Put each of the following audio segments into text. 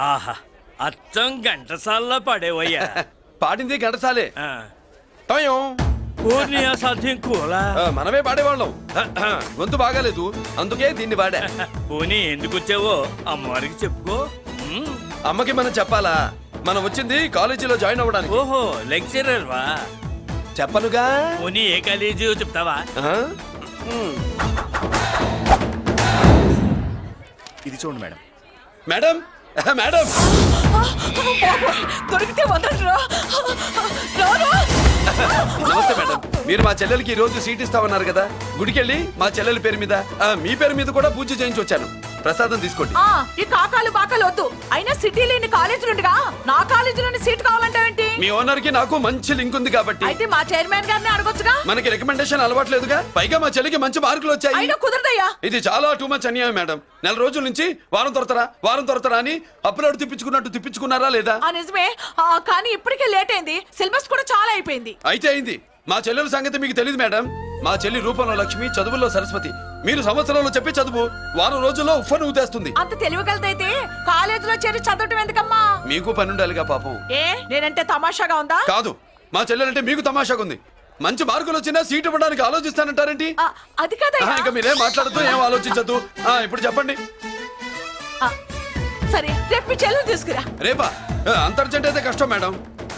ఆహా అచ్చం ఘంటసాల్లో పాడేవయ్యా. పాడింది ఘంటసాలే. ఆ, టయం. పూర్ణి అసాధ్యం కూలా. మనమే పాడేవాళ్ళం. గొంతు బాగాలేదు అందుకే దీన్ని పాడా. పోనీ ఎందుకు వచ్చావో అమ్మవారికి చెప్పుకో. ఉమ్, అమ్మకి మనం చెప్పాలా? మనం వచ్చింది కాలేజీలో జాయిన్ అవ్వడానికి. ఓహో లెక్చరర్ వా? చెప్పనుగా. పోనీ ఏ కాలేజీ చెప్తావా? ఇది చూడండి మేడం. మేడం మేడం దొరికితే వదలరా. నమస్తే మేడం. మీరు మా చెల్లెలకి ఈ రోజు సీట్ ఇస్తామన్నారు కదా, గుడికెళ్ళి మా చెల్లెల పేరు మీద మీ పేరు మీద కూడా పూజ చేయించి వచ్చాను. ప్రసాదం తీసుకోండి. ఈ కాకాలు బాకాలు వద్దు. అయినా సిటీలో ఇన్ని కాలేజీలుండగా నా కాలేజీలోని సీట్ కావాలంటావేంటి? మీ ఓనర్ కి నాకు మంచి లింక్ ఉంది కాబట్టి. అయితే మా చైర్మన్ గారిని అడగొచ్చుగా. మనకి రికమెండేషన్ అలవాట్లేదుగా. పైగా మా చెల్లికి మంచి మార్కులు వచ్చాయి. అయినా కుదరదయ్యా. ఇది చాలా టూ మచ్ అన్యాయం మేడం. నెల రోజుల నుంచి వారం తొరతరా అని అప్లోడ్ తిప్పించుకున్నట్టు తిప్పించుకున్నారా లేదా? నిజమే. కానీ ఇప్పటికే లేట్ అయింది. సిలబస్ కూడా చాలా అయిపోయింది. అయితే అయింది. మా చెల్లెల సంగతి మీకు తెలియదు మేడం. మా చెల్లి రూపంలో లక్ష్మి, చదువుల్లో సరస్వతి. మీరు సంవత్సరంలో చెప్పి చదువు వారం రోజుల్లో ఉఫ్ఫను ఊతేస్తుంది. అంత తెలివిగలదైతే కాలేజీలో చేరి చదవటం ఎందుకమ్మా? మీకు పని ఉండాలిగా పాపం. నేనంటే తమాషాగా ఉందా? కాదు, మా చెల్లెలంటే మీకు తమాషాగా ఉంది. మంచి మార్కులు వచ్చినా సీట్ ఇవ్వడానికి ఆలోచిస్తానంటారేంటి? అది కాదయ్యా. ఇంకా మీరేం మాట్లాడుతూ ఏం ఆలోచించద్దు. ఇప్పుడు చెప్పండి. సరే రేపు మీ చెల్లెలు తీసుకురా. రేపా? అంత అర్జెంట్ అయితే కష్టం మేడం.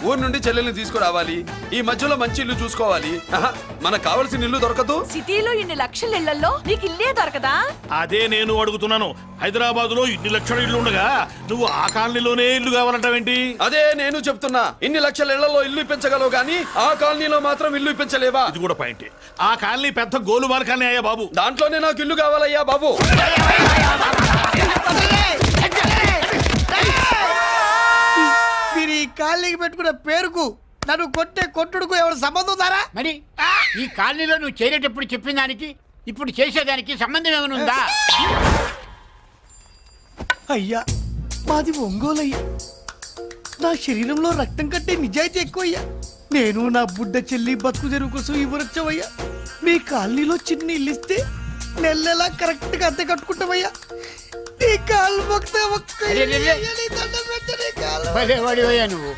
ఊరు నుండి చెల్లెల్ని తీసుకురావాలి. ఈ మధ్యలో మంచి ఇల్లు చూసుకోవాలి. మనకు కావాల్సిన ఇల్లు దొరకదు. సిటీలో ఇన్ని లక్షల ఇళ్లలో నీకు ఇల్లే దొరకదా? అదే నేను అడుగుతున్నాను. హైదరాబాద్ లో ఇన్ని లక్షల ఇల్లు ఉండగా నువ్వు ఆ కాలనీలోనే ఇల్లు కావాలంటావేంటి? అదే నేను చెప్తున్నా. ఇన్ని లక్షల ఇళ్లలో ఇల్లు ఇప్పించగలవు గానీ ఆ కాలనీలో మాత్రం ఇల్లు ఇప్పించలేవా? ఇది కూడా పాయింట్. ఆ కాలనీ పెద్ద గోలుమార్ కాలనీ అయ్యా బాబు. దాంట్లోనే నాకు ఇల్లు కావాలయ్యా బాబు. మీరు ఈ కాలనీకి పెట్టుకున్న పేరుకు నన్ను కొట్టే కొట్టుడుకు ఎవరు సంబంధం ఉందారా? మరి ఈ కాలనీలో నువ్వు చేరేటప్పుడు చెప్పిన దానికి ఇప్పుడు చేసేదానికి సంబంధం ఏమైనా ఉందా? అయ్యా మాది ఒంగోలు అయ్యా. నా శరీరంలో రక్తం కట్టే నిజాయితీ ఎక్కువ అయ్యా. నేను నా బుడ్డ చెల్లి బతుకు తెరువు కోసం ఇవ్వరొచ్చావయ్యా. మీ కాలనీలో చిన్న ఇల్లు ఇస్తే నెలలా కరెక్ట్ గా అద్దె కట్టుకుంటామయ్యా. నీ కాలు భలేవాడివయ్యా నువ్వు.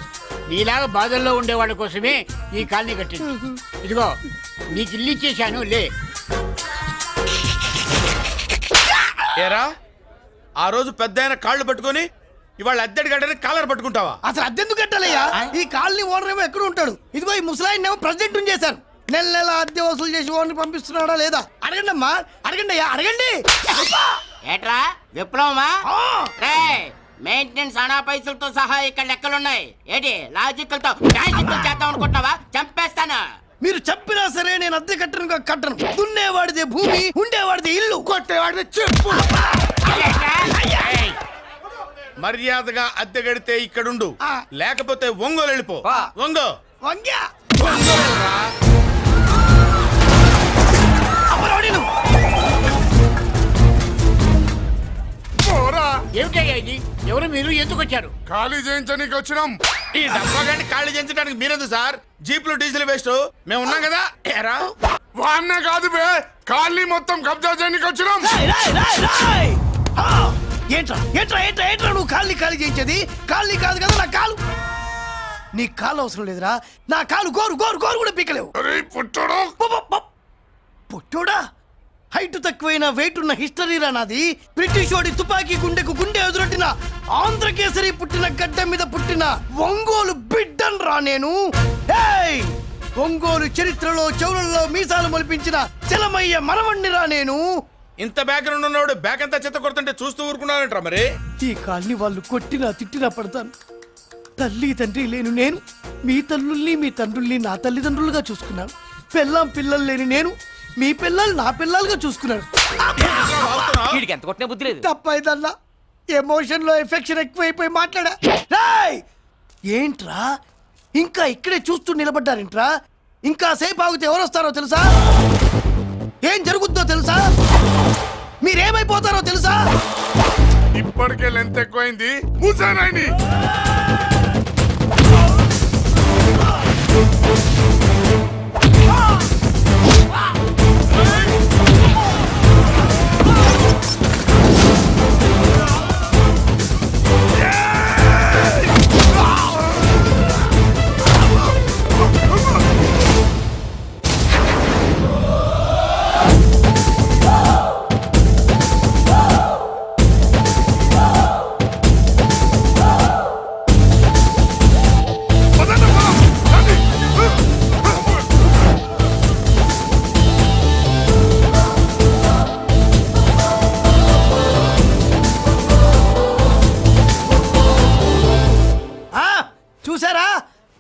నీలాగా బాధల్లో ఉండేవాళ్ళ కోసమే ఈ కాలనీ కట్టింది. ఇదిగో నీకు ఇల్లు ఇచ్చేశాను లే. ఏరా ఆ రోజు పెద్ద కాళ్ళు పట్టుకొని ఇవాళ అద్దెడి గడ్డని కాలర్ పట్టుకుంటావా? అసలు అద్దెందుకు కట్టాలయ్యా? ఈ కాలనీ ఓనర్ ఏమో ఎక్కడ ఉంటాడు? ఇదిగో ఈ ముసలాయిని ఏమో ప్రెసిడెంట్ చేశారు. నెల నెల అద్దె వసూలు చేసి ఓనర్ పంపిస్తున్నాడా లేదా అడగండి అమ్మా. అడగండి అయ్యా అడగండి. ఏట్రా విప్లవమా? మెయింటెనెన్స్ అనా పైసలతో సహా ఇక్కడ లెక్కలున్నాయి. ఏంటి లాజికల్ తో మ్యాజికల్ చేద్దాం అనుకుంటున్నావా? చంపేస్తాను. మీరు చెప్పినా సరే నేను అద్దె కట్టను. దున్నేవాడిదే భూమి, ఉండేవాడిదే ఇల్లు, కొట్టేవాడిదే చెప్పు. మర్యాదగా అద్దె గడితే ఇక్కడుండు, లేకపోతే ఒంగోలు వెళ్ళిపో. ఒంగో వంగ్యా ఏమిటయ్యా ఇది? ఎవరు మీరు? ఎందుకు వచ్చారు? ఖాళీ చేయించడానికి వచ్చినాం. ఈ డబ్బా గంట ఖాళీ చేయించడానికి మీరెందు సార్? జీప్లు డీజిల్ వేస్ట్, మేము ఉన్నాం కదా. ఏరా వాన్న కాదు బే, ఖాళీ మొత్తం కబ్జా చేయడానికి వచ్చినాం. ఏంట్రా నువ్వు ఖాళీ చేయించేది? ఖాళీ కాదు కదా నా కాలు. నీ కాలు అవసరం లేదురా. నా కాలు గోరు కూడా పీకలేవు. పుట్టోడా హైట్ తక్కువైన వెయిట్ ఉన్న హిస్టరీరా నాది. బ్రిటిష్ వాడి తుపాకీ గుండెకు గుండె ఎదురొట్టిన ఆంధ్రకేసరి పుట్టిన గడ్డ మీద పుట్టిన ఒంగోలు బిడ్డన్ రా నేను. ఒంగోలు చరిత్రలో చౌరల్లో మీసాలు మొలిపించిన చలమయ్య మనవణ్ణి రా నేను. ఇంత బ్యాక్గ్రౌండ్ ఉన్నవాడు బ్యాక్ అంతా చెత్త కొడుతుంటే చూస్తూ ఊరుకున్నారంటారా? మరి ఈ కాల్ని వాళ్ళు కొట్టినా తిట్టినా పడతాను. తల్లి తండ్రి లేను నేను మీ తల్లుల్ని మీ తండ్రుల్ని నా తల్లిదండ్రులుగా చూసుకున్నాను. పెళ్ళాం పిల్లలు లేని నేను మీ పిల్లలు నా పిల్లలుగా చూసుకున్నాడు. తప్పైదల్లా ఎమోషన్ లో ఎఫెక్షన్ ఎక్కువైపోయి మాట్లాడా. ఏంట్రా ఇంకా ఇక్కడే చూస్తూ నిలబడ్డారేంట్రా? ఇంకా సేపు ఆగితే ఎవరు వస్తారో తెలుసా? ఏం జరుగుద్దో తెలుసా? మీరేమైపోతారో తెలుసా? ఇప్పటికే లెంత్ ఎక్కువైంది. మూసానాయని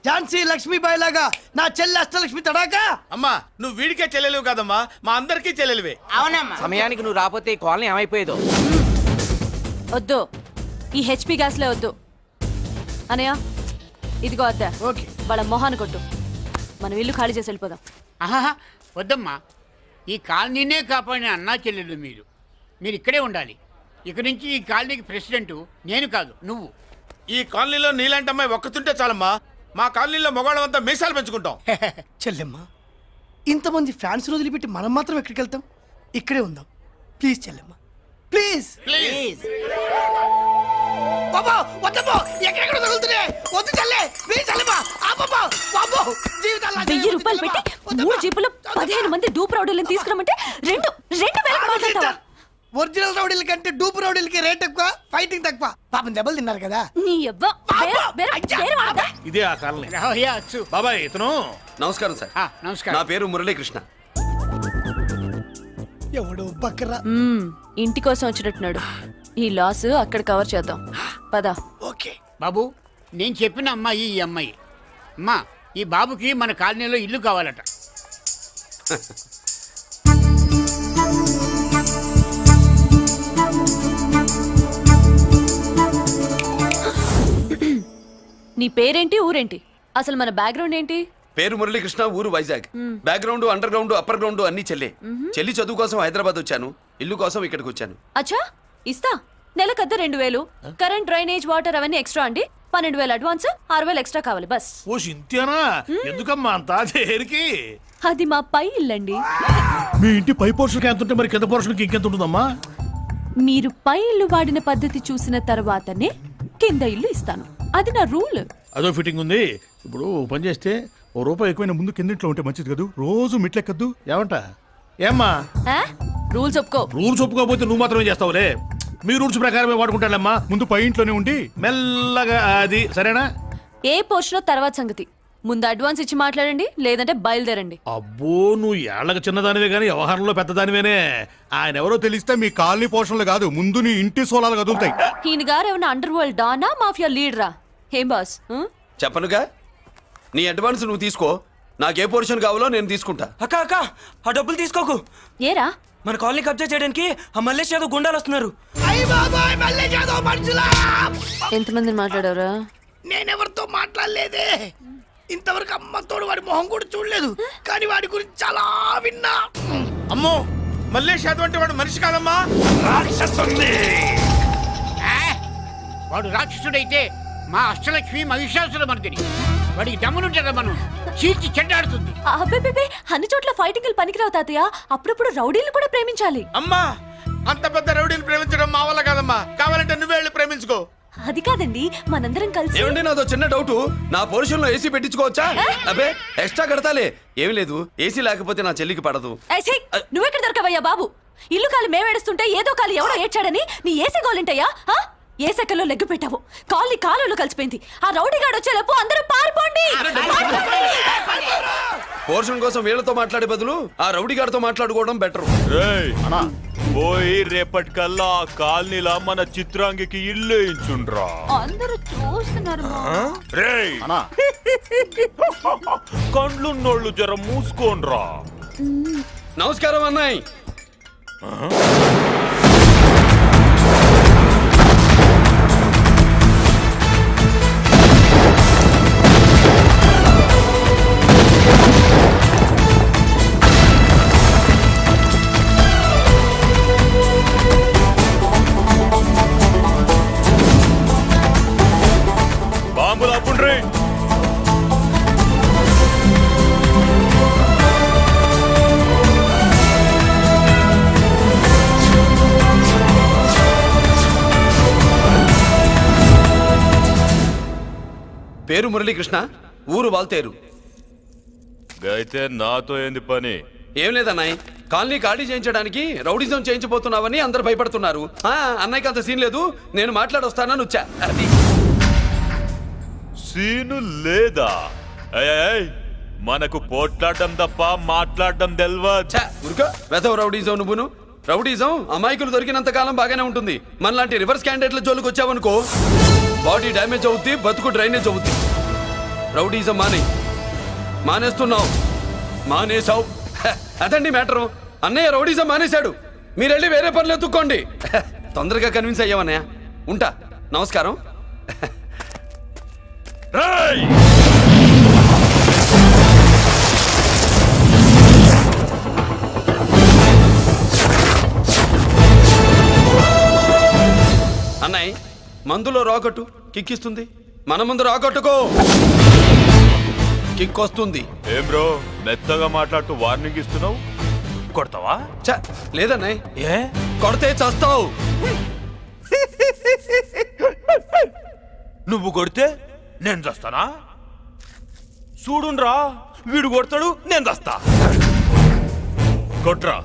ఝాన్సీ లక్ష్మీబాయి లాగా నా చెల్లి అష్టలక్ష్మి తడాకా అమ్మా నువ్వు వీడికే చెల్లెలివి కాదమ్మా మా అందరికీ చెల్లెలివే. అవునమ్మా. సమయానికి నువ్వు రాకపోతే ఈ కాలనీ ఏమైపోయేదో. వద్దు, ఈ హెచ్పి గ్యాస్లే వద్దు. అనయ్య ఇదిగో అద్దా, ఓకే. వాళ్ళ మొహాన్ని కొట్టు. మనం ఇల్లు ఖాళీ చేసి వెళ్ళిపోదాం. ఆహా వద్దమ్మా, ఈ కాలనీనే కాపాడిన అన్నా చెల్లెలు మీరు. మీరు ఇక్కడే ఉండాలి. ఇక నుంచి ఈ కాలనీకి ప్రెసిడెంట్ నేను కాదు, నువ్వు. ఈ కాలనీలో నీలాంటి అమ్మాయి ఒక్కతుంటే చాలమ్మా. మా కాలనీలో మగవాళ్ళంతా మీసాలు పెంచుకుంటాం. చెల్లెమ్మ, ఇంతమంది ఫ్యాన్స్ వదిలిపెట్టి మనం మాత్రం ఎక్కడికి వెళ్తాం? ఇక్కడే ఉందాం ప్లీజ్ చెల్లెమ్మ, ప్లీజ్. ప్లీజ్. బాబా వద్దమ్మో, ఎక్కడెక్కడ తగులుతున్నాయి, వద్దు చెల్లె, ప్లీజ్ చెల్లెమ్మ, ఆపమ్మా, బాబో, జీవితాల్లో 1000 రూపాయలు పెట్టి 3 జీపులు 15 మంది డూప్ రౌడీలను తీసుకురమంటే 2,000 మాట్లాడతావా? ఒరిజినల్ రౌడీల కంటే డూపు రౌడీలకి రేట్ ఎక్కువ, ఫైటింగ్ తక్కువ. పాపం దెబ్బలు తిన్నారు కదా. నీ అబ్బా వేరే వాడదా? ఇదే ఆ కాలనీ. రావయ్యా అచ్చు. బాబాయ్ ఇతను. నమస్కారం సార్. నమస్కారం. నా పేరు మురళీకృష్ణ. ఎవడు బక్కరా. ఇంటి కోసం వచ్చినట్టున్నాడు. ఈ లాస్ అక్కడ కవర్ చేద్దాం పదా. ఓకే బాబు, నేను చెప్పిన అమ్మాయి ఈ అమ్మాయి. అమ్మా, ఈ బాబుకి మన కాలనీలో ఇల్లు కావాలట. నీ పేరేంటి, ఊరేంటి, అసలు మన బ్యాక్గ్రౌండ్ ఏంటి? పేరు మురళీకృష్ణ, ఊరు Vizag. Background, under ground, upper ground అన్ని చెల్లె. చెల్లి చదువు కోసం హైదరాబాద్ వచ్చాను, ఇల్లు కోసం ఇక్కడికి వచ్చాను. అచ్చా, ఇస్తా. నెలకద్ద 2000, కరెంట్, డ్రైనేజ్, వాటర్ అవన్నీ ఎక్స్ట్రా అండి. 12,000 అడ్వాన్స్, 6,000 ఎక్స్ట్రా కావాలి బస్. ఓ సింత్యానా, ఎందుకమ్మా అంతా దేనికి? అది మా పై ఇల్లండి. మీ ఇంటి పై పోర్షన్కి ఎంత ఉంటే మరి కింద పోర్షన్కి ఇంకెంత ఉంటుందమ్మా? మీరు పై ఇల్లు వాడిన పద్ధతి చూసిన తర్వాతనే కింద ఇల్లు ఇస్తాను. అది నా రూల్. అదో ఫిట్టింగ్ ఉంది. ఇప్పుడు ఓ పని చేస్తే ₹1 ఎక్కువైనా ముందు కిందింట్లో ఉంటే మంచిది కదూ, రోజు మెట్లెక్కద్దు. ఏమంట? ఏమ్మా రూల్స్ ఒప్పుకో. రూల్స్ ఒప్పుకోకపోతే నువ్వు మాత్రమే చేస్తావులే. మీ రూల్స్ ప్రకారమే వాడుకుంటానమ్మా. ముందు పై ఇంట్లోనే ఉండి మెల్లగా అది, సరేనా? ఏ పోర్షన్ తర్వాత సంగతి. ముందు అడ్వాన్స్ ఇచ్చి మాట్లాడండి, లేదంటే బయలుదేరండి. అబ్బో, నువ్వు ఏళ్ళకి చిన్నదానివే కానీ వ్యవహారంలో పెద్దదానివేనే. ఆయన ఎవరో తెలిస్తే మీ కాలనీ పోషణలు కాదు, ముందు నీ ఇంటి సోలాలు కదులుతాయి. ఈయన గారు ఏమన్నా అండర్ వరల్డ్ డానా, మాఫియా లీడరా? ఏం బాస్? చెప్పనుగా, నీ అడ్వాన్స్ నువ్వు తీసుకో, నాకే పోర్షన్ కావాలో నేను తీసుకుంటా. అక్క అక్క, ఆ డబ్బులు తీసుకోకు. ఏరా? మన కాలనీ కబ్జా చేయడానికి ఆ మల్లేష్ యాదవ్ గుండాలు వస్తున్నారు. అయ్య బాబాయ్, మళ్ళీ చదువు మనుషులా. ఎంతమందిని మాట్లాడారా? నేనెవరితో మాట్లాడలేదే. ఇంతవరకు అమ్మతోడు వాడి మొహం కూడా చూడలేదు, కానీ వాడి గురించి చాలా విన్నా. అమ్మో, మల్లేష్ యాదవ్ అంటే వాడు మనిషి కాదమ్మా, రాక్షసుని. వాడు రాక్షసుడైతే మా అష్టలక్ష్మి మహిషాసుల మర్దిని. వాడికి దమ్మునుంటారా మనం చీల్చి చెడ్డాడుతుంది. అబ్బే, అన్ని చోట్ల ఫైటింగ్ పనికిరావు తాతయ్య. అప్పుడప్పుడు రౌడీలు కూడా ప్రేమించాలి. అమ్మా, అంత పెద్ద రౌడీని ప్రేమించడం మా వల్ల కాదమ్మా. కావాలంటే నువ్వే వెళ్ళి ప్రేమించుకో. అది కాదండి, మనందరం కలిసి. ఏమండి, నాదో చిన్న డౌట్. నా పోర్షన్ లో ఏసీ పెట్టించుకోవచ్చా? అబ్బే, ఎక్స్ట్రా కడతాలే. ఏమి లేదు, ఏసీ లేకపోతే నా చెల్లికి పడదు. నువ్వెక్కడ దొరకవయ్యా బాబు? ఇల్లు కాలు మేమేడుస్తుంటే ఏదో కాలు ఎవరో ఏడ్చాడని నీ ఏసీ గోలింటయ్యా? ఏ సెకల్లో లెగ్గు పెట్టావు? కాలి కాలులో కలిసిపోయింది. ఆ రౌడీ గాడు వచ్చేలోపు అందరూ పారిపోండి. పోర్షన్ కోసం వీళ్ళతో మాట్లాడే బదులు ఆ రౌడీ గారితో మాట్లాడుకోవడం బెటర్. పోయి రేపటికల్లా ఆ కాలనీలా మన చిత్రాంగికి ఇల్లు ఇచ్చుండ్రా. అందరూ చూస్తున్నారు. రేయ్, కండ్లున్నోళ్ళు జర మూసుకోండ్రా. నమస్కారం అన్నాయ్. బాంబులు ఆపుండ్రీ. పేరు మురళీకృష్ణ, ఊరు వాల్తేరు. అయితే నాతో ఏంది పని? ఏం లేదన్నాయ్, కాలనీ ఖాళీ చేయించడానికి రౌడీజం చేయించబోతున్నావని అందరు భయపడుతున్నారు. అన్నయ్యకి అంత సీన్ లేదు, నేను మాట్లాడొస్తానని వచ్చా. అది సీను లేదా? మనకు పోట్లాడడం తప్ప మాట్లాడడం తెల్వా. ఉరుక వెధవ రౌడీజం. నువ్వును రౌడీజం అమాయకులు దొరికినంత కాలం బాగానే ఉంటుంది. మనలాంటి రివర్స్ క్యాండిడేట్ల జోలికి వచ్చావనుకో, బాడీ డ్యామేజ్ అవుద్ది, బతుకు డ్రైనేజ్ అవుద్ది. రౌడీజం మానేస్తున్నావు. మానేసావు. అదండి మ్యాటరు. అన్నయ్య రౌడీజం మానేశాడు. మీరెళ్ళి వేరే పనులు ఎత్తుక్కోండి. తొందరగా కన్విన్స్ అయ్యామన్నయ్య. ఉంటా. నమస్కారం. రేయ్! అన్నయ్య మందులో రాకట్టు కిక్కిస్తుంది. మన ముందు రాకట్టుకో కిక్ వస్తుంది. ఏం బ్రో మెత్తగా మాట్లాడుతూ వార్నింగ్ ఇస్తున్నావు? కొడతావా? చ లేదన్నయ్య. ఏ కొడితే చస్తావు. నువ్వు కొడితే నేను చస్తానా? చూడుండ్రా, వీడు కొడతాడు, నేను చస్తా. కొట్రా,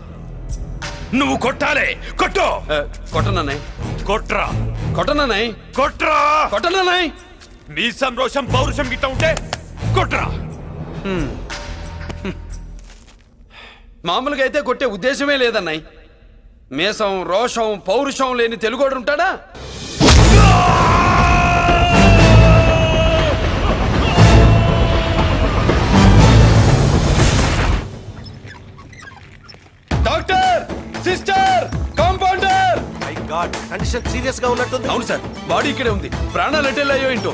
నువ్వు కొట్టాలి. కొట్టు. కొట్టనన్నయ్య. కొట్రా, కొట్టనన్నయ్య. కొట్రా, కొట్టనన్నయ్య. నీ సంతోషం పౌరుషం గిట్ట ఉంటే కొట్రా. మామూలుగా అయితే కొట్టే ఉద్దేశమే లేదన్నయ్య. మేషం రోషం పౌరుషం లేని తెలుగోడు ఉంటాడా? Doctor, sister, compounder. My God, condition serious గా ఉన్నట్టుంది. అవును సార్, బాడీ ఇక్కడే ఉంది. ప్రాణాలు ఎట్టెళ్ళాయో ఏంటో.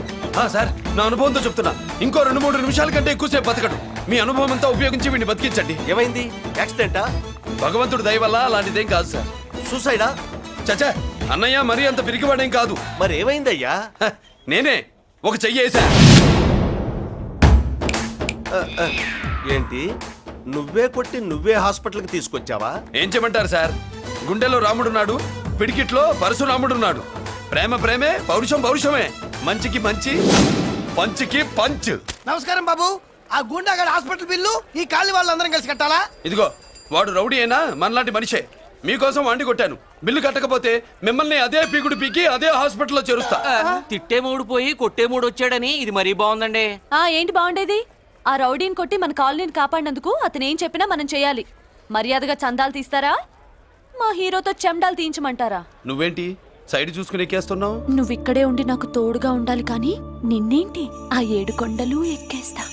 సార్, నా అనుభవంతో చెప్తున్నా, ఇంకో 2-3 నిమిషాల కంటే ఎక్కువసేపు బతకడు. మీ అనుభవం అంతా ఉపయోగించి వీడిని బతికించండి. ఏమైంది? యాక్సిడెంటా? భగవంతుడి దయ వల్ల అలాంటిదేం కాదు సార్. సూసైడా? చచ్చా, అన్నయ్య మరీ అంత పిరికివాడేం కాదు. మరి ఏమైందయ్యా? నేనే ఒక చెయ్యి వేసా. ఏంటి, నువ్వే కొట్టి నువ్వే హాస్పిటల్కి తీసుకొచ్చావా? ఏం చేయమంటారు సార్, గుండెలో రాముడున్నాడు, పిడికిట్లో పరశురాముడున్నాడు. ప్రేమ ప్రేమే, పౌరుషం పౌరుషమే. మంచికి మంచి, పంచికి పంచ్. నమస్కారం బాబు. ఆ గుండాగడ్ హాస్పిటల్ బిల్లు ఈ కాలి వాళ్ళందరం కలిసి కట్టాలా? ఇదిగో, వాడు రౌడీ అయినా మనలాంటి మనిషే. మీకోసం వండి కొట్టాను. బిల్లు కట్టకపోతే మిమ్మల్ని అదే పీకుడు పీకి అదే హాస్పిటల్లో చేరుస్తా. తిట్టే మూడు పోయి కొట్టే మూడు వచ్చాడని ఇది మరీ బాగుందండి. ఏంటి బాగుండేది? ఆ రౌడీని కొట్టి మన కాలనీని కాపాడినందుకు అతను ఏం చెప్పినా మనం చేయాలి. మర్యాదగా చందాలు తీస్తారా, మా హీరోతో చెండాలు తీయించమంటారా? నువ్వేంటి సైడ్ చూసుకుని ఎక్కేస్తున్నావు? నువ్విక్కడే ఉండి నాకు తోడుగా ఉండాలి, కానీ నిన్నేంటి ఆ 7 కొండలు ఎక్కేస్తా.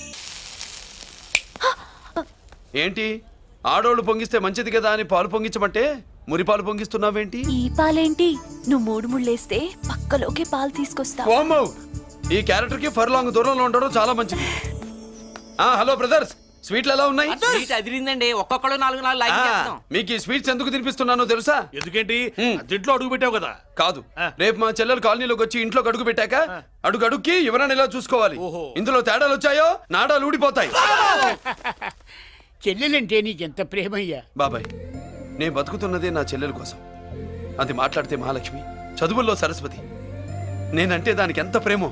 ఏంటి, ఆడోళ్ళు పొంగిస్తే మంచిది కదా అని పాలు పొంగించమంటే మురిపాలు పొంగిస్తున్నావేంటి? ఈ పాలేంటి, నువ్వు 3 ముళ్ళేస్తే పక్కలోకే పాలు తీసుకొస్తా. వామ్మో, ఈ క్యారెక్టర్ కి ఫర్ లాంగ్ దూరంలో ఉండడం చాలా మంచిది. హలో బ్రదర్స్, స్వీట్లు ఎలా ఉన్నాయి? సీట్ అదిరిందండి, ఒక్కొక్కడు 4 లైక్ చేస్తాం. మీకు ఈ స్వీట్స్ ఎందుకు తినిపిస్తున్నానో తెలుసా? ఎందుకేంటి? దీంట్లో అడుగు పెట్టావు కదా. కాదు, రేపు మా చెల్లెలు కాలనీలోకి వచ్చి ఇంట్లో అడుగు పెట్టాక అడుగు అడుక్కి ఎవరైనా ఇలా చూసుకోవాలి. ఇందులో తేడాలు వచ్చాయో నాడాలు ఊడిపోతాయి. చెల్లెలంటే నీకెంత ప్రేమయ్యా. బాబాయ్, నేను బతుకుతున్నదే నా చెల్లెల కోసం. అది మాట్లాడితే మహాలక్ష్మి, చదువుల్లో సరస్వతి. నేనంటే దానికి ఎంత ప్రేమో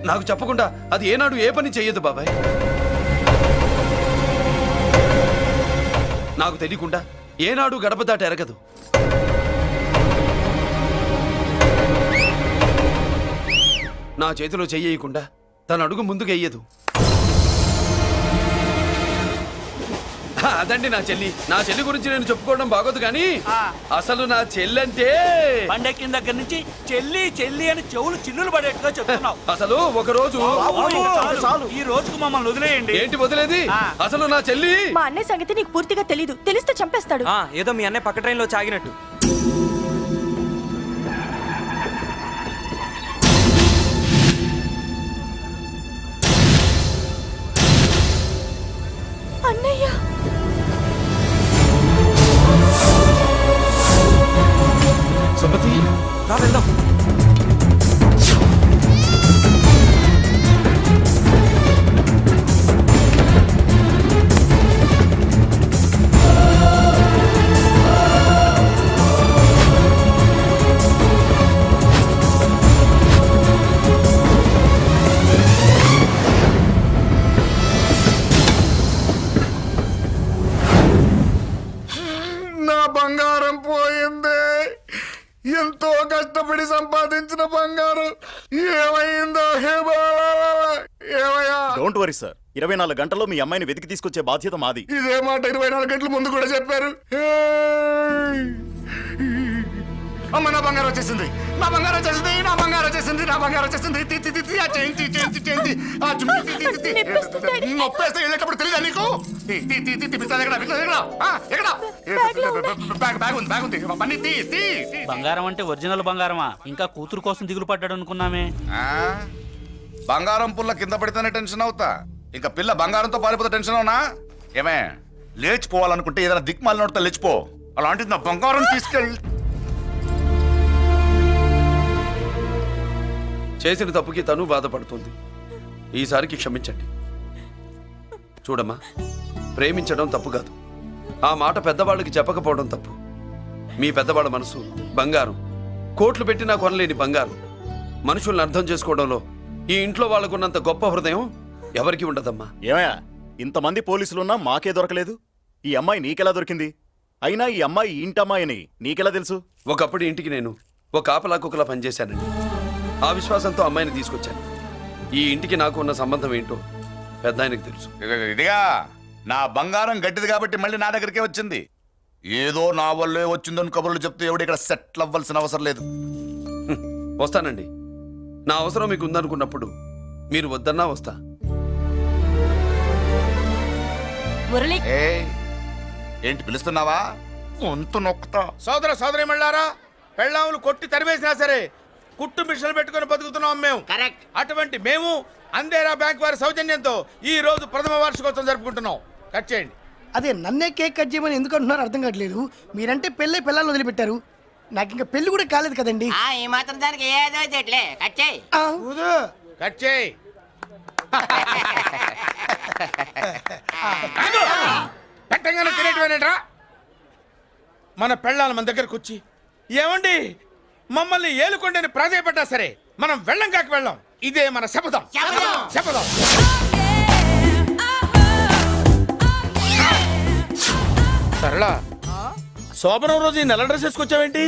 నాకు చెప్పకుండా అది ఏనాడు ఏ పని చెయ్యదు బాబాయ్. నాకు తెలియకుండా ఏనాడు గడప దాట ఎరగదు. నా చేతిలో చెయ్యకుండా తన అడుగు ముందుకు వెయ్యదు. అదండి నా చెల్లి. నా చెల్లి గురించి నేను చెప్పుకోవడం బాగోదు, కానీ అసలు నా చెల్లి అంటే పండక్కిన దగ్గర నుంచి చెల్లి చెల్లి అని చెవులు చిల్లులు పడేట్టుగా చెప్తున్నావు. అసలు ఒక రోజు ఈ రోజుకు మమ్మల్ని వదిలేయండి. ఏంటి వదిలేది? అసలు నా చెల్లి. మా అన్నయ్య సంగతి నీకు పూర్తిగా తెలీదు. తెలిస్తే చంపేస్తాడు. ఏదో మీ అన్నయ్య పక్క ట్రైన్ లో చాగినట్టు. అన్నయ్య, సుమతి, రా వెళ్దాం. నా బంగారం పోయింది. ఎంతో కష్టపడి సంపాదించిన బంగారం ఏమైందో? హే బాబా, ఏమయ్యా? డోంట్ వరీ సార్, 24 గంటల్లో మీ అమ్మాయిని వెతికి తీసుకొచ్చే బాధ్యత మాది. ఇదే మాట 24 గంటల ముందు కూడా చెప్పారు. అమ్మ, నా బంగారం వచ్చేసింది, నా బంగారం వచ్చేసింది, నా బంగారం వచ్చేసింది, నా బంగారం వచ్చేస్తుంది తీ, తీ, తీ, తీ, ఆ చైన్ తీ, చైన్ తీ, చైన్ తీ. ఆ జుమ్మి తీ, తీ, తీ, తీ. నొప్పేస్తే వెళ్ళేటప్పుడు తెలియదా నీకు తీ, తీ, తీ, తీ, తీ, పిస్తాది ఎక్కడ, పిస్తాది ఎక్కడ? ఆ, ఎక్కడ? బ్యాగ్ ఉంది, బ్యాగ్ ఉంది. పని తీ, తీ, తీ. బంగారం అంటే ఒరిజినల్ బంగారమా? ఇంకా కూతురు కోసం దిగులు పడ్డాడు అనుకున్నామే. ఆ? బంగారం పుల్ల కింద పడితేనే టెన్షన్ అవుతా ఇంకా పిల్ల బంగారంతో పారిపోతే టెన్షన్ అవునా? ఏమే లేచిపోవాలనుకుంటే ఏదైనా దిక్మాల నోడితే లేచిపో. అలాంటిది నా బంగారం తీసుకెళ్ళి చేసిన తప్పుకి తను బాధపడుతుంది. ఈసారికి క్షమించండి. చూడమ్మా, ప్రేమించడం తప్పు కాదు. ఆ మాట పెద్దవాళ్ళకి చెప్పకపోవడం తప్పు. మీ పెద్దవాళ్ళ మనసు బంగారం, కోట్లు పెట్టినా కొనలేని బంగారం. మనుషుల్ని అర్థం చేసుకోవడంలో ఈ ఇంట్లో వాళ్ళకున్నంత గొప్ప హృదయం ఎవరికి ఉండదమ్మా. ఏమయ్యా ఇంతమంది పోలీసులున్నా మాకే దొరకలేదు. ఈ అమ్మాయి నీకెలా దొరికింది? అయినా ఈ అమ్మాయి ఇంటమ్మాయిని నీకెలా తెలుసు? ఒకప్పుడు ఇంటికి నేను ఒక కాపలా కుక్కలా పనిచేశానండి. ఆ విశ్వాసంతో అమ్మాయిని తీసుకొచ్చాను. ఈ ఇంటికి నాకు ఉన్న సంబంధం ఏంటో పెద్ద ఆయనకు తెలుసు. ఇదిగా నా బంగారం గట్టిది కాబట్టి మళ్ళీ నా దగ్గరికే వచ్చింది. ఏదో నా వల్లే వచ్చిందని కబుర్లు చెప్తే ఎవడు ఇక్కడ సెటిల్ అవ్వాల్సిన అవసరం లేదు. వస్తానండి. నా అవసరం మీకు ఉందనుకున్నప్పుడు మీరు వద్దన్నా వస్తా. మురళి ఏంటి పిలుస్తున్నావా? వంతు నొక్కుతా. సోదర సోదరి మళ్ళారా, పెళ్ళాములు కొట్టి తరివేసినా సరే కుట్టు మిషన్లు పెట్టుకుని బతుకుతున్నాం మేము. కరెక్ట్. అటువంటి మేము అందేరా బ్యాంక్ వారి సౌజన్యంతో ఈ రోజు ప్రథమ వార్షికోత్సవం జరుపుకుంటున్నాం. కట్ చేయండి. అదే నన్నే కేక్ కట్ చేయమని ఎందుకు అంటున్నారో అర్థం కావట్లేదు. మీరంటే పెళ్ళై పిల్లలు వదిలిపెట్టారు, నాకు ఇంకా పెళ్లి కూడా కాలేదు కదండి. ఈ మాత్రం దానికి ఏదో చెట్లే కట్ చేయి. ఆ, కట్ చేయి. పెట్టంగానే తినేటివేనేట్రా? మన పెళ్ళాలు మన దగ్గరకు వచ్చి ఏమండి మమ్మల్ని ఏలుకొండని ప్రాధాయపడ్డా సరే మనం వెళ్ళం కాక వెళ్ళం. ఇదే మన శపథం. శపథం. సరళ, శోభనం రోజు ఈ నల్ల డ్రెస్ వేసుకొచ్చావేంటి?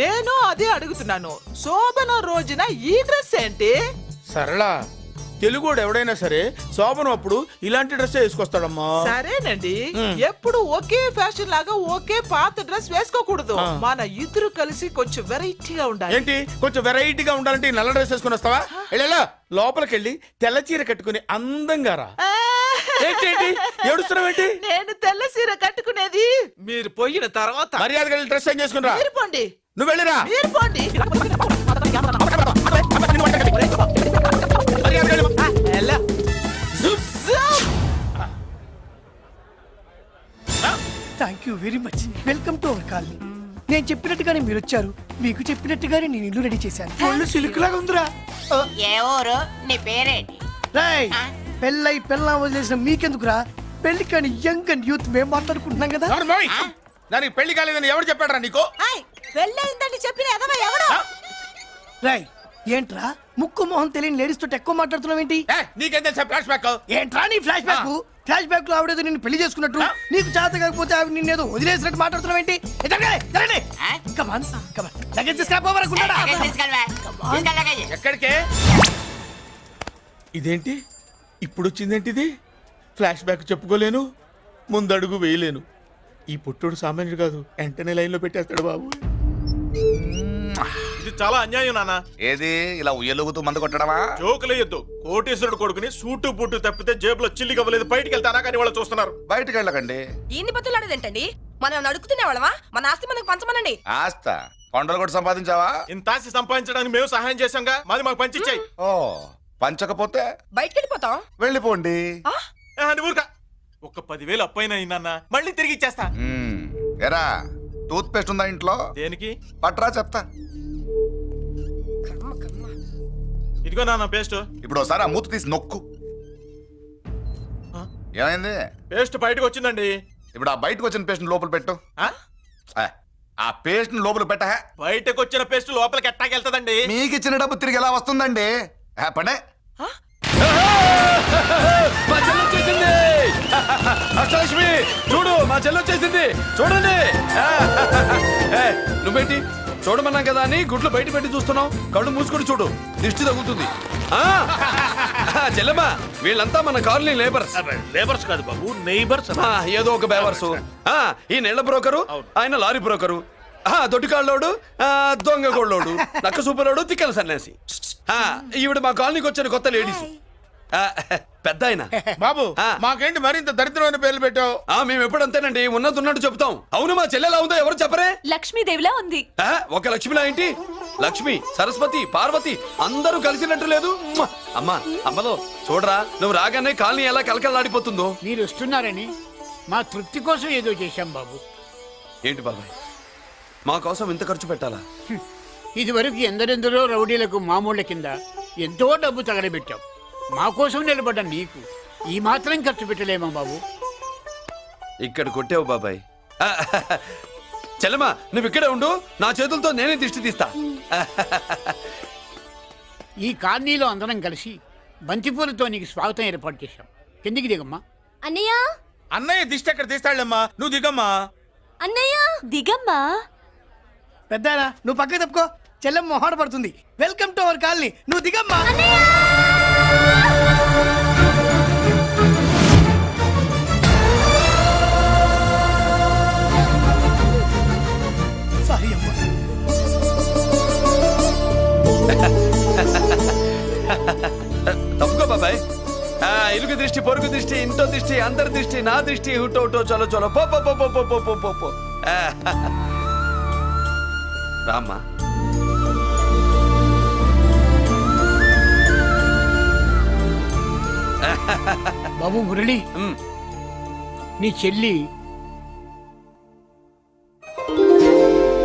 నేను అదే అడుగుతున్నాను. శోభన రోజున ఈ డ్రెస్ ఏంటి? సరళ, తెలుగుడు ఎవడైనా సరే శోభనం అప్పుడు ఇలాంటి డ్రెస్ వేసుకొస్తాడమ్మా. సరేనండి, ఎప్పుడు ఒకే ఫ్యాషన్ లాగా ఒకే పాత డ్రెస్ వేసుకోకూడదు. మన ఇద్దరు కలిసి కొంచెం వెరైటీగా ఉండాలి. ఏంటి కొంచెం వెరైటీగా ఉండాలంటే ఈ నల్ల డ్రెస్ వేసుకుని వస్తావా? వెళ్ళా లోపలికి వెళ్ళి తెల్ల చీర కట్టుకుని అందంగా రా. ఏంటి ఏడుస్తున్నావేంటి? నేను తెల్ల సీర కట్టుకునేది మీరు పోయిన తర్వాత. మర్యాదగా వెళ్ళి డ్రెస్ చేంజ్ చేసుకుని రా. మీరు పోండి. నువ్వు వెళ్ళిరా. మీరు పోండి. Thank you very much. Welcome to our colony. నేను చెప్పినట్టుగానే మీరు వచ్చారు, మీకు చెప్పినట్టుగానే నేను ఇల్లు రెడీ చేశాను. ఒళ్ళు సిల్క్ లాగా ఉందిరా. ఏ ఊరు? నీ పేరేంటి? రాయ్, పెళ్ళై పెళ్ళా వదిలేసిన మీకెందుకురా? పెళ్లి కాని యంగ్ అండ్ యూత్ మేము మాట్లాడుకుంటున్నాం కదా. నోర్మోయ్, దానికి పెళ్లి కాలేదని ఎవరు చెప్పాడరా నీకు? పెళ్ళయిందని చెప్పిన ఎదవ ఎవరు? రాయ్, ఏంట్రా ముక్కు మొహం తెలియని లేడీస్ తోటి ఎక్కువ మాట్లాడుతున్నావు ఏంటి? నీకేం తెలుసా ఫ్లాష్ బ్యాక్? ఏంట్రా నీ ఫ్లాష్ బ్యాక్? ఫ్లాష్ బ్యాక్ లో ఆవిడేదో నిన్ను పెళ్లి చేసుకున్నట్టు, నీకు చేత కాకపోతే ఆవిడ నిన్నేదో వదిలేసినట్టు మాట్లాడుతున్నావు ఏంటి? కమాన్ కమాన్, లగేజ్ తీసుకురాపోవరకుంటాడా? ఎక్కడికే? ఇదేంటి ఇప్పుడు వచ్చిందేంటి? ఇది ఫ్లాష్ బ్యాక్ చెప్పుకోలేను, ముందడుగు వేయలేను. ఈ పుట్టుడు సామాన్యుడు కాదు, వెంటనే లైన్ లో పెట్టేస్తాడు బాబు. ఇది చాలా అన్యాయం నాన్న. ఏది ఇలా ఉయ్యలుగుతూ మందు కొట్టడమా? జోకులేయొద్దు. కోటేశ్వరుడు కొడుకుని సూటు బుట్టు తప్పితే జేబులో చిల్లి కవ్వలేదు, బయటికి వెళ్తానా కానీ వాళ్ళు చూస్తున్నారు. బయటికి వెళ్ళకండి. ఈయన్ని బతులాడేదేంటండి? మనం నడుకుతున్న వాళ్ళమా? మన ఆస్తి మనకు పంచమనండి. ఆస్త కొండలు కూడా సంపాదించావా? ఇంత ఆస్తి సంపాదించడానికి మేము సహాయం చేశాంగా, మాది మాకు పంచిచ్చాయి. ఓ, పంచకపోతే బయటికి వెళ్ళిపోతాం. వెళ్ళిపోండి. ఊరుక ఒక్క 10,000 అప్పైనా నాన్న, మళ్ళీ తిరిగి ఇచ్చేస్తా. ఎరా, టూత్ పేస్ట్ ఉందా ఇంట్లో? దేనికి? పట్రా చెప్తా. ఇదిగో నాన్న పేస్ట్. ఇప్పుడు ఒకసారి ఆ మూత తీసి నొక్కు. ఏమైంది? పేస్ట్ బయటకు వచ్చిందండి. ఇప్పుడు ఆ బయటకు వచ్చిన పేస్ట్ లోపల పెట్టు. ఆ పేస్ట్ లోపల పెట్ట. బయటకు వచ్చిన పేస్ట్ లోపలికి ఎట్టాకెళ్తదండి? మీకు ఇచ్చిన డబ్బు తిరిగి ఎలా వస్తుందండి? పడే. మా చెల్లి వచ్చేసింది. అష్టలక్ష్మి చూడు, మా చెల్లి వచ్చేసింది. చూడండి. నువ్వేంటి చూడమన్నాం కదా అని గుడ్లు బయట పెట్టి చూస్తున్నావు? కళ్ళు మూసుకొని చూడు, దిష్టి తగ్గుతుంది. చెల్లెమ్మా, వీళ్ళంతా మన కాలనీ లేబర్స్. లేబర్స్ కాదు బాబు, నైబర్స్. ఏదో ఒక బేవర్సు. ఈ నెల బ్రోకరు, ఆయన లారీ బ్రోకరు. దొడ్డికాళ్ళోడు దొంగ గోళ్ళోడు నక్క సూపరోడు తిక్కల సన్యాసి ఈవిడ మా కాలనీకి వచ్చిన కొత్త లేడీస్ పెద్ద ఆయన బాబు ఆ. మాకేంటి మరింత దరిద్రమైన పేర్లు పెట్టావు? మేము ఎప్పుడంతేనండి ఉన్నట్టు చెప్తాం. అవును మా చెల్లెలా ఉందో ఎవరు చెప్పరే? లక్ష్మీదేవిలా ఉంది. ఒక లక్ష్మిలా ఏంటి? లక్ష్మి, సరస్వతి, పార్వతి అందరూ కలిసినట్టు లేదు. అమ్మా అమ్మలో చూడరా, నువ్వు రాగానే కాలనీ ఎలా కలకలాడిపోతుందో. మీరు వస్తున్నారని మా తృప్తి కోసం ఏదో చేశాం బాబు. ఏంటి బాబాయ్, మా కోసం ఇంత ఖర్చు పెట్టాలా? ఇదివరకు ఎందరెందరో రౌడీలకు మామూళ్ళ కింద ఎంతో డబ్బు తగలబెట్టాం. మా కోసం నిలబడ్డ నీకు ఈ మాత్రం ఖర్చు పెట్టలేమా బాబు? ఇక్కడ కొట్టావు బాబాయ్. చెల్లెమ్మా నువ్వు ఇక్కడే ఉండు, నా చేతులతో నేనే దిష్టి తీస్తా. ఈ కాలనీలో అందరం కలిసి బంతిపూలతో నీకు స్వాగతం ఏర్పాటు చేశాం. కిందికి దిగమ్మా. అన్నయ్య అన్నయ్య దిష్టి ఎక్కడ తీస్తాడమ్మా, నువ్వు దిగమ్మా. అన్నయ్య దిగమ్మా. పెద్దాయనా నువ్వు పక్కకి తప్పుకో, చెల్లెమ్మ మొహాట పడుతుంది. వెల్కమ్ టు అవర్ కాలనీ, నువ్వు దిగమ్మా. సారీ అమ్మా. తప్పుకో బాబాయ్. ఇరుగు దృష్టి, పొరుగు దృష్టి, ఇంటో దృష్టి, అందరి దృష్టి, నా దృష్టి, హుటో హుటో చలో చలో పో పో పో పో పో పో పో పో. రామ్మా. బాబు మురళి, ఉమ్. నీ చెల్లి